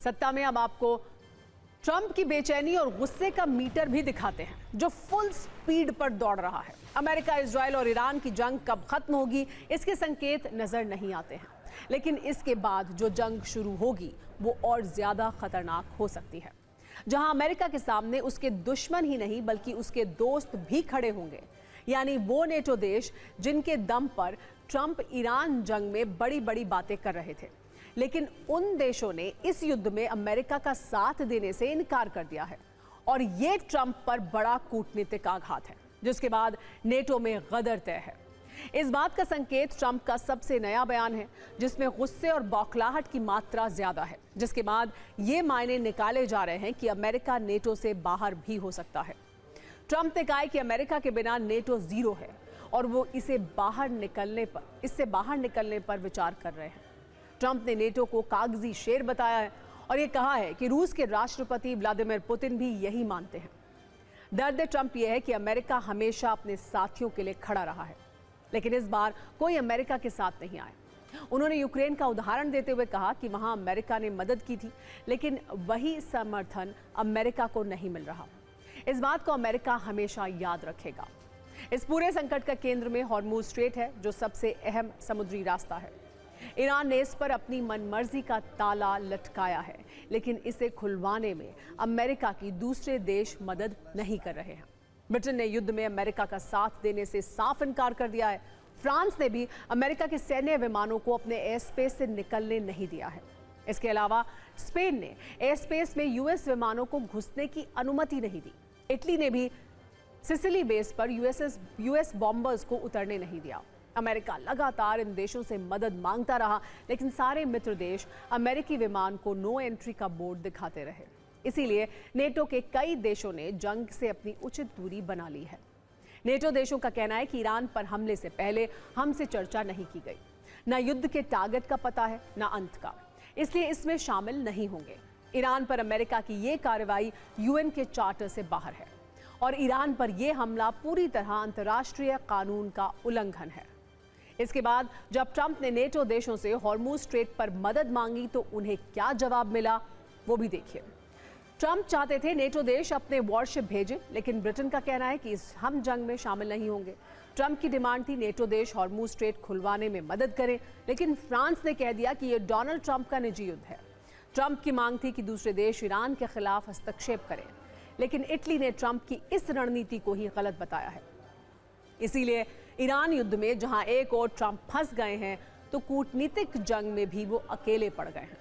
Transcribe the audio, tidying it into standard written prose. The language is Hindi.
सत्ता में अब आपको ट्रंप की बेचैनी और गुस्से का मीटर भी दिखाते हैं जो फुल स्पीड पर दौड़ रहा है। अमेरिका, इजराइल और ईरान की जंग कब खत्म होगी इसके संकेत नजर नहीं आते हैं, लेकिन इसके बाद जो जंग शुरू होगी वो और ज्यादा खतरनाक हो सकती है। जहां अमेरिका के सामने उसके दुश्मन ही नहीं बल्कि उसके दोस्त भी खड़े होंगे, यानी वो नेटो देश जिनके दम पर ट्रंप ईरान जंग में बड़ी बड़ी बातें कर रहे थे, लेकिन उन देशों ने इस युद्ध में अमेरिका का साथ देने से इनकार कर दिया है। और ये ट्रंप पर बड़ा कूटनीतिक आघात है, जिसके बाद नेटो में गदर तय है। इस बात का संकेत ट्रंप का सबसे नया बयान है, जिसमें गुस्से और बौखलाहट की मात्रा ज्यादा है, जिसके बाद ये मायने निकाले जा रहे हैं कि अमेरिका नेटो से बाहर भी हो सकता है। ट्रंप ने कहा है कि अमेरिका के बिना नेटो जीरो है और वो इससे बाहर निकलने पर विचार कर रहे हैं। ट्रंप ने नेटो को कागजी शेर बताया है और ये कहा है कि रूस के राष्ट्रपति व्लादिमीर पुतिन भी यही मानते हैं। दर्द ट्रंप यह है कि अमेरिका हमेशा अपने साथियों के लिए खड़ा रहा है, लेकिन इस बार कोई अमेरिका के साथ नहीं आया। उन्होंने यूक्रेन का उदाहरण देते हुए कहा कि वहां अमेरिका ने मदद की थी, लेकिन वही समर्थन अमेरिका को नहीं मिल रहा। इस बात को अमेरिका हमेशा याद रखेगा। इस पूरे संकट का केंद्र में हॉर्मुज स्ट्रेट है, जो सबसे अहम समुद्री रास्ता है। ईरान ने इस पर अपनी मनमर्जी का ताला लटकाया है, लेकिन इसे खुलवाने में अमेरिका की दूसरे देश मदद नहीं कर रहे हैं। ब्रिटेन ने युद्ध में अमेरिका का साथ देने से साफ इनकार कर दिया है। फ्रांस ने भी अमेरिका के सैन्य विमानों को अपने एयर स्पेस से निकलने नहीं दिया है। इसके अलावा स्पेन ने एयर स्पेस में यूएस विमानों को घुसने की अनुमति नहीं दी। इटली ने भी सिसिली बेस पर यूएस बॉम्बर्स को उतरने नहीं दिया। अमेरिका लगातार इन देशों से मदद मांगता रहा, लेकिन सारे मित्र देश अमेरिकी विमान को नो एंट्री का बोर्ड दिखाते रहे। इसीलिए नेटो के कई देशों ने जंग से अपनी उचित दूरी बना ली है। नेटो देशों का कहना है कि ईरान पर हमले से पहले हमसे चर्चा नहीं की गई। न युद्ध के टारगेट का पता है, न अंत का, इसलिए इसमें शामिल नहीं होंगे। ईरान पर अमेरिका की ये कार्रवाई यूएन के चार्टर से बाहर है और ईरान पर यह हमला पूरी तरह अंतर्राष्ट्रीय कानून का उल्लंघन है। इसके बाद जब ट्रंप ने नेटो देशों से हॉर्मुज स्ट्रेट पर मदद मांगी तो उन्हें क्या जवाब मिला, वो भी देखिए। ट्रंप चाहते थे नेटो देश अपने वॉरशिप भेजें, लेकिन ब्रिटेन का कहना है कि हम जंग में शामिल नहीं होंगे। ट्रंप की डिमांड थी नेटो देश हॉर्मुज स्ट्रेट खुलवाने में मदद करें, लेकिन फ्रांस ने कह दिया कि यह डोनाल्ड ट्रंप का निजी युद्ध है। ट्रंप की मांग थी कि दूसरे देश ईरान के खिलाफ हस्तक्षेप करें, लेकिन इटली ने ट्रंप की इस रणनीति को ही गलत बताया है। इसीलिए ईरान युद्ध में जहां एक और ट्रंप फंस गए हैं, तो कूटनीतिक जंग में भी वो अकेले पड़ गए हैं।